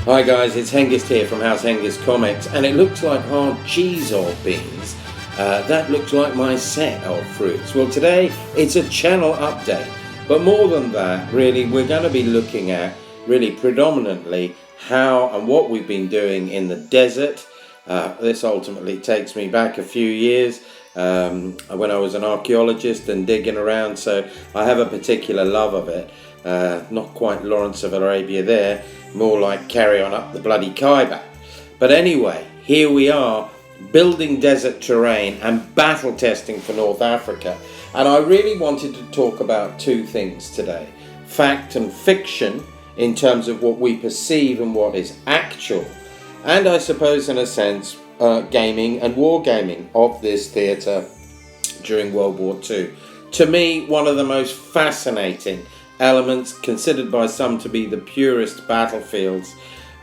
Hi guys, it's Hengist here from House Hengist Comics, and it looks like hard cheese or beans. That looks like my set of fruits. Well, today it's a channel update, but more than that, really, we're going to be looking at really predominantly how and what we've been doing in the desert. This ultimately takes me back a few years when I was an archaeologist and digging around, so I have a particular love of it. Not quite Lawrence of Arabia there, more like carry on up the bloody Khyber. But anyway, here we are, building desert terrain and battle testing for North Africa. And I really wanted to talk about two things today: fact and fiction in terms of what we perceive and what is actual, and I suppose in a sense gaming and wargaming of this theatre during World War II. To me, one of the most fascinating elements, considered by some to be the purest battlefields.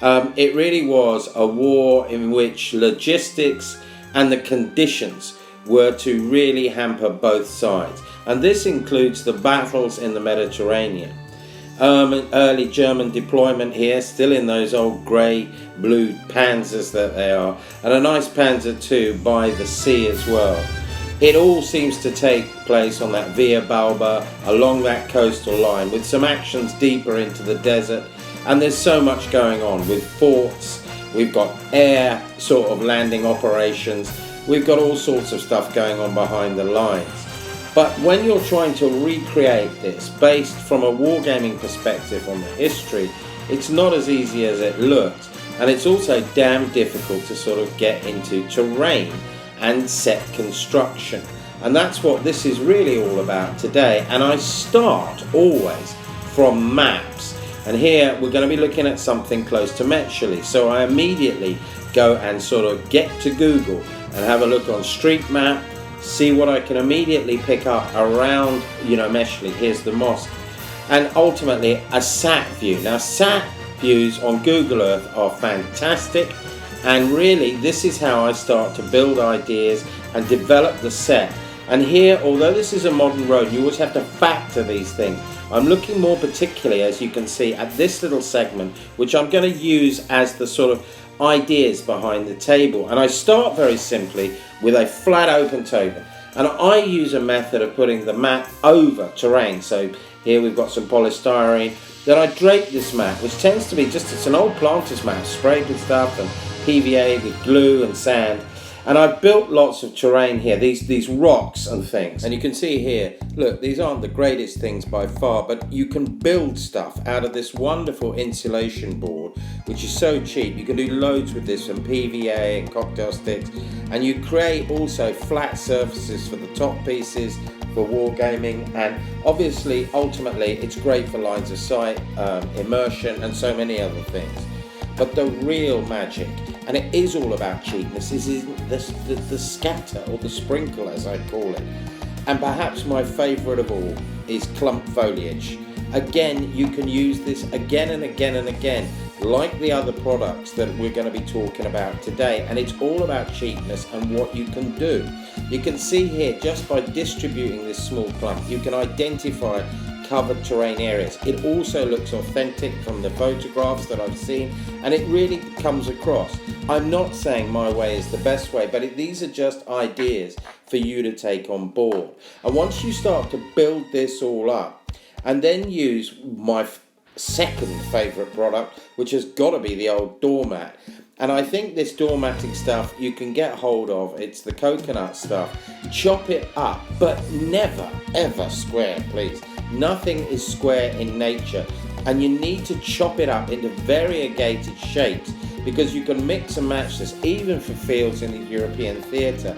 It really was a war in which logistics and the conditions were to really hamper both sides, and this includes the battles in the Mediterranean. Early German deployment here, still in those old grey-blue panzers that they are, and a nice Panzer II by the sea as well. It all seems to take place on that Via Balba, along that coastal line, with some actions deeper into the desert. And there's so much going on with forts, we've got air sort of landing operations, we've got all sorts of stuff going on behind the lines. But when you're trying to recreate this based from a wargaming perspective on the history, it's not as easy as it looks. And it's also damn difficult to sort of get into terrain and set construction, and that's what this is really all about today. And I start always from maps, and here we're going to be looking at something close to Metchley, so I immediately go and sort of get to Google and have a look on Street Map, see what I can immediately pick up around, Metchley. Here's the mosque, and ultimately a sat view. Now, sat views on Google Earth are fantastic. And really, this is how I start to build ideas and develop the set. And here, although this is a modern road, you always have to factor these things. I'm looking more particularly, as you can see, at this little segment, which I'm going to use as the sort of ideas behind the table. And I start very simply with a flat open table. And I use a method of putting the map over terrain. So here we've got some polystyrene. Then I drape this map, which tends to be it's an old planter's map, sprayed with stuff and PVA with glue and sand, and I've built lots of terrain here, these rocks and things. And you can see here, look, these aren't the greatest things by far, but you can build stuff out of this wonderful insulation board, which is so cheap. You can do loads with this, from PVA and cocktail sticks, and you create also flat surfaces for the top pieces for wargaming, and obviously ultimately it's great for lines of sight, immersion, and so many other things. But the real magic, and it is all about cheapness, is the scatter, or the sprinkle as I call it. And perhaps my favourite of all is clump foliage. Again, you can use this again and again and again, like the other products that we're going to be talking about today. And it's all about cheapness and what you can do. You can see here, just by distributing this small clump, you can identify covered terrain areas. It also looks authentic from the photographs that I've seen, and it really comes across. I'm not saying my way is the best way, but these are just ideas for you to take on board. And once you start to build this all up, and then use my second favourite product, which has got to be the old doormat. And I think this doormatting stuff you can get hold of. It's the coconut stuff. Chop it up, but never ever square, please. Nothing is square in nature, and you need to chop it up into variegated shapes, because you can mix and match this even for fields in the European theatre.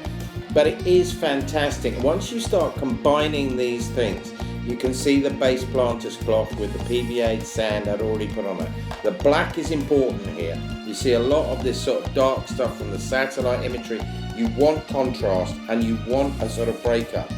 But it is fantastic. Once you start combining these things, you can see the base planter's cloth with the PVA sand I'd already put on it. The black is important here. You see a lot of this sort of dark stuff from the satellite imagery. You want contrast, and you want a sort of breakup.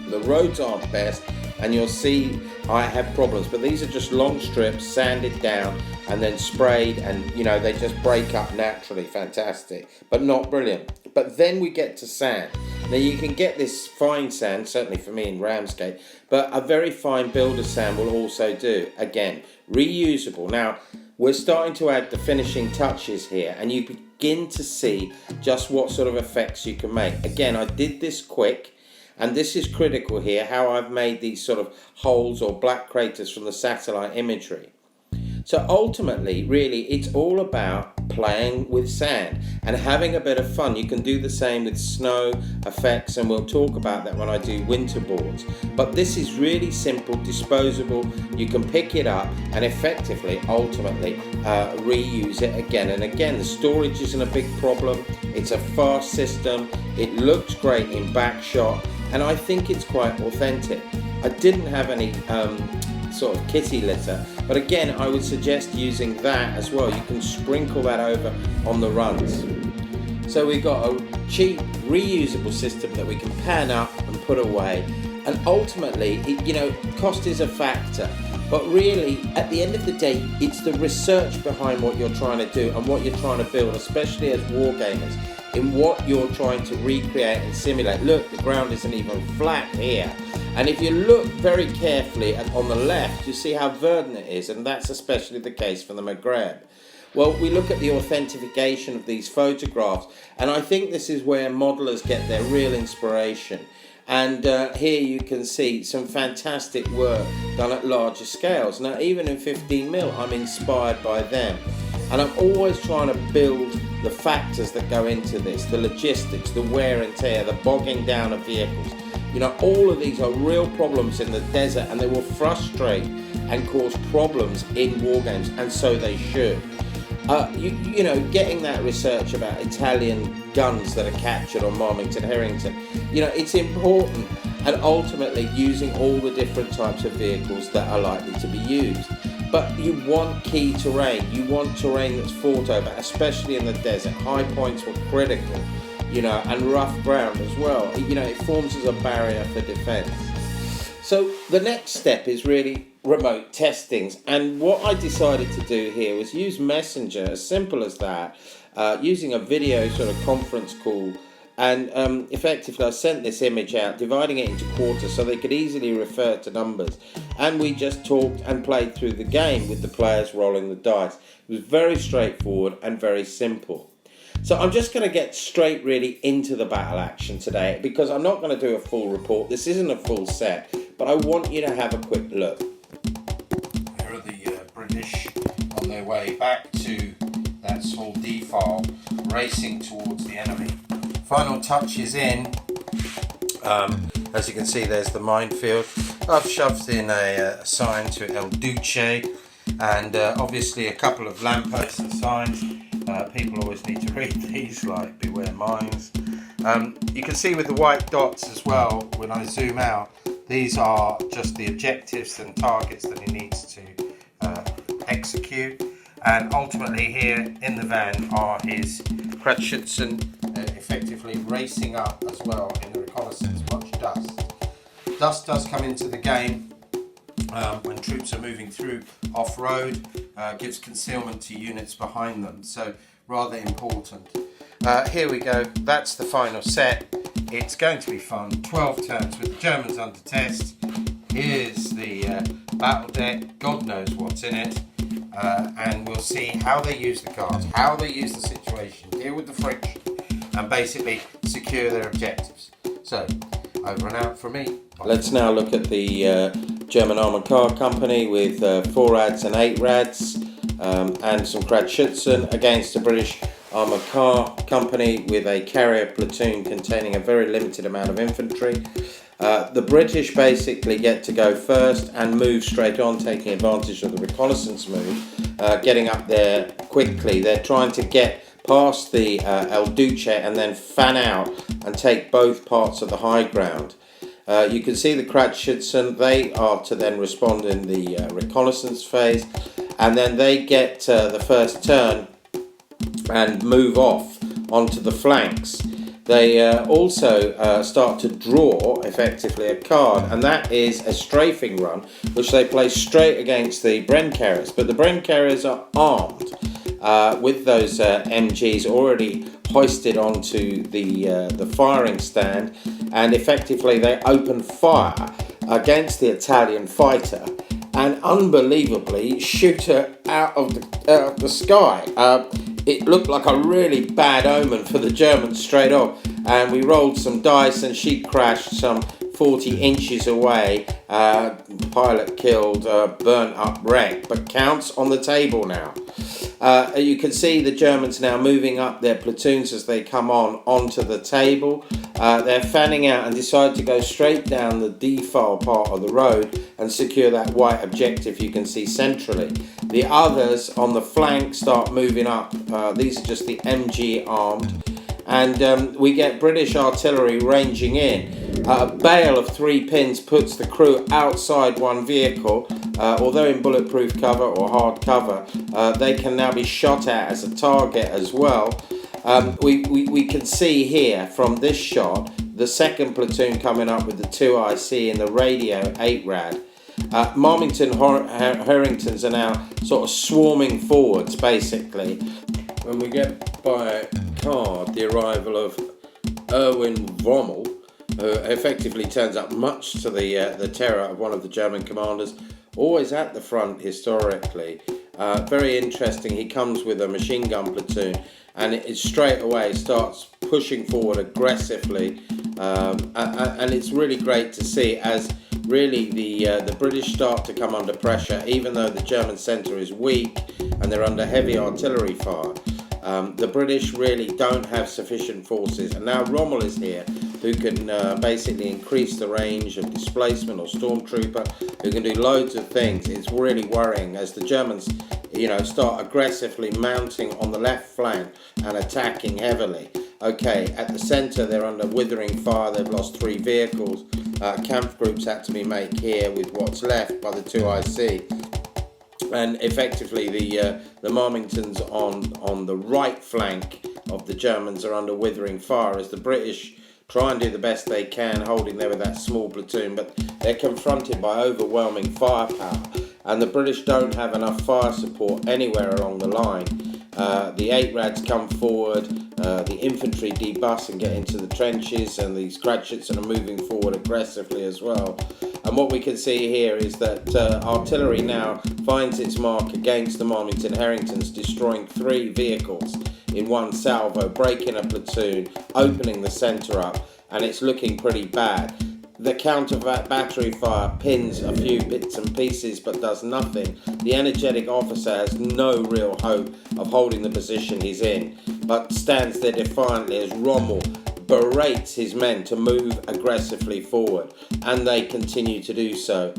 The roads aren't best, and you'll see I have problems, but these are just long strips sanded down and then sprayed, and they just break up naturally. Fantastic, but not brilliant. But then we get to sand, Now you can get this fine sand, certainly for me in Ramsgate, but a very fine builder sand will also do. Again, reusable. Now we're starting to add the finishing touches here, and you begin to see just what sort of effects you can make. Again, I did this quick, and this is critical here, how I've made these sort of holes or black craters from the satellite imagery. So ultimately, really, it's all about playing with sand and having a bit of fun. You can do the same with snow effects, and we'll talk about that when I do winter boards. But this is really simple, disposable. You can pick it up and effectively, ultimately, reuse it again and again. The storage isn't a big problem. It's a fast system. It looks great in backshot, and I think it's quite authentic. I didn't have any sort of kitty litter, but again, I would suggest using that as well. You can sprinkle that over on the runs. So we've got a cheap reusable system that we can pan up and put away, and ultimately cost is a factor, but really at the end of the day it's the research behind what you're trying to do and what you're trying to build, especially as wargamers, in what you're trying to recreate and simulate. Look, the ground isn't even flat here. And if you look very carefully on the left, you see how verdant it is, and that's especially the case for the Maghreb. Well, we look at the authentication of these photographs, and I think this is where modelers get their real inspiration. And here you can see some fantastic work done at larger scales. Now, even in 15mm, I'm inspired by them. And I'm always trying to build the factors that go into this, the logistics, the wear and tear, the bogging down of vehicles. All of these are real problems in the desert, and they will frustrate and cause problems in war games, and so they should. Getting that research about Italian guns that are captured on Marmington Herrington, it's important, and ultimately using all the different types of vehicles that are likely to be used. But you want key terrain, you want terrain that's fought over, especially in the desert. High points were critical. And rough ground as well. It forms as a barrier for defence. So the next step is really remote testings. And what I decided to do here was use Messenger, as simple as that, using a video sort of conference call. And effectively I sent this image out, dividing it into quarters so they could easily refer to numbers. And we just talked and played through the game with the players rolling the dice. It was very straightforward and very simple. So I'm just going to get straight really into the battle action today, because I'm not going to do a full report. This isn't a full set, but I want you to have a quick look. Here are the British on their way back to that small defile, racing towards the enemy. Final touch is in. As you can see, there's the minefield. I've shoved in a sign to El Duce, and obviously a couple of lampposts and signs. People always need to read these, like beware mines. You can see with the white dots as well, when I zoom out, these are just the objectives and targets that he needs to execute. And ultimately here in the van are his Kratschützen, effectively racing up as well in the reconnaissance. Much dust. Dust does come into the game when troops are moving through off-road, gives concealment to units behind them, so rather important. Here we go, that's the final set. It's going to be fun. 12 turns with the Germans under test. Here's the battle deck, God knows what's in it, and we'll see how they use the cards, how they use the situation, deal with the friction, and basically secure their objectives. So, over and out from me. Let's now look at the German armoured car company with 4 rads and 8 rads and some Kratschützen against the British armoured car company with a carrier platoon containing a very limited amount of infantry. The British basically get to go first and move straight on, taking advantage of the reconnaissance move, getting up there quickly. They're trying to get past the El Duce and then fan out and take both parts of the high ground. You can see the Kratschützen, they are to then respond in the reconnaissance phase, and then they get the first turn and move off onto the flanks. They also start to draw effectively a card, and that is a strafing run, which they play straight against the Bren carriers. But the Bren carriers are armed, with those MGs already hoisted onto the firing stand, and effectively they open fire against the Italian fighter and unbelievably shoot her out of the sky. It looked like a really bad omen for the Germans straight off, and we rolled some dice and she crashed some 40 inches away. Pilot killed, burnt up, wrecked, but counts on the table now. You can see the Germans now moving up their platoons as they come onto the table. They're fanning out and decide to go straight down the defile part of the road and secure that white objective you can see centrally. The others on the flank start moving up. These are just the MG armed. And we get British artillery ranging in. A bale of 3 pins puts the crew outside one vehicle. Although in bulletproof cover or hard cover, they can now be shot at as a target as well. We can see here from this shot the second platoon coming up with the 2IC in the radio 8-rad. Marmington Harringtons are now sort of swarming forwards basically. When we get by card the arrival of Erwin Rommel, who effectively turns up much to the terror of one of the German commanders, always at the front historically. Very interesting, he comes with a machine gun platoon and it straight away starts pushing forward aggressively, and it's really great to see as really the British start to come under pressure, even though the German centre is weak and they're under heavy artillery fire. The British really don't have sufficient forces, and now Rommel is here, who can basically increase the range of displacement, or stormtrooper, who can do loads of things. It's really worrying as the Germans, start aggressively mounting on the left flank and attacking heavily. Okay, at the centre they're under withering fire. They've lost 3 vehicles. Camp groups had to be made here with what's left by the 2IC. And effectively the Marmingtons on the right flank of the Germans are under withering fire as the British try and do the best they can, holding there with that small platoon, but they're confronted by overwhelming firepower, and the British don't have enough fire support anywhere along the line. The 8-rads come forward, the infantry debus and get into the trenches, and the Scratchets are moving forward aggressively as well. And what we can see here is that artillery now finds its mark against the Marmington Harringtons, destroying 3 vehicles in one salvo, breaking a platoon, opening the centre up, and it's looking pretty bad. The counter battery fire pins a few bits and pieces but does nothing. The energetic officer has no real hope of holding the position he's in, but stands there defiantly as Rommel berates his men to move aggressively forward, and they continue to do so,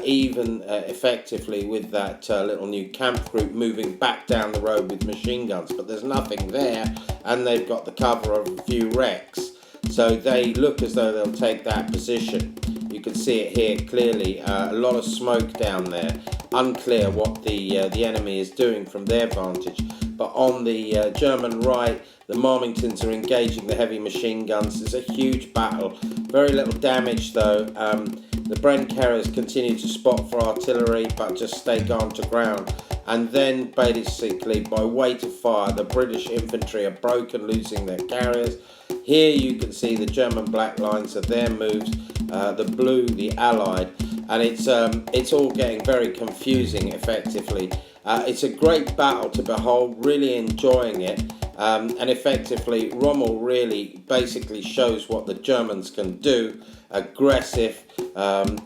even effectively with that little new camp group moving back down the road with machine guns, but there's nothing there, and they've got the cover of a few wrecks, so they look as though they'll take that position. You can see it here clearly, a lot of smoke down there, unclear what the enemy is doing from their vantage. But on the German right, the Marmingtons are engaging the heavy machine guns. It's a huge battle. Very little damage though. The Bren carriers continue to spot for artillery but just stay gone to ground. And then basically by weight of fire, the British infantry are broken, losing their carriers. Here you can see the German black lines of their moves, the blue, the Allied, and it's all getting very confusing effectively. It's a great battle to behold, really enjoying it, and effectively Rommel really basically shows what the Germans can do, aggressive, and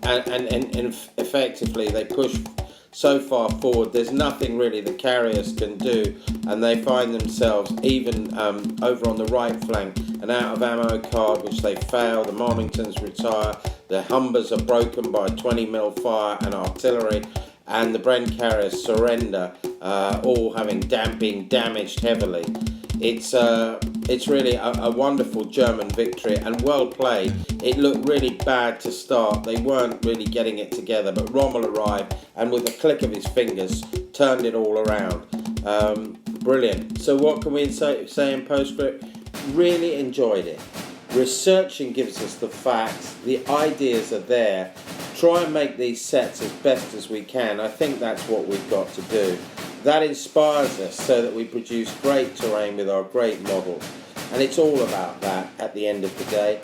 effectively they push so far forward, there's nothing really the carriers can do, and they find themselves even over on the right flank, an out of ammo card which they fail. The Marmingtons retire, the Humbers are broken by 20mm fire and artillery, and the Bren carriers surrender, all having been damaged heavily. It's really a wonderful German victory and well played. It looked really bad to start. They weren't really getting it together, but Rommel arrived and with a click of his fingers turned it all around. Brilliant. So what can we say in postscript? Really enjoyed it. Researching gives us the facts, the ideas are there. Try and make these sets as best as we can. I think that's what we've got to do. that inspires us so that we produce great terrain with our great models. And it's all about that at the end of the day.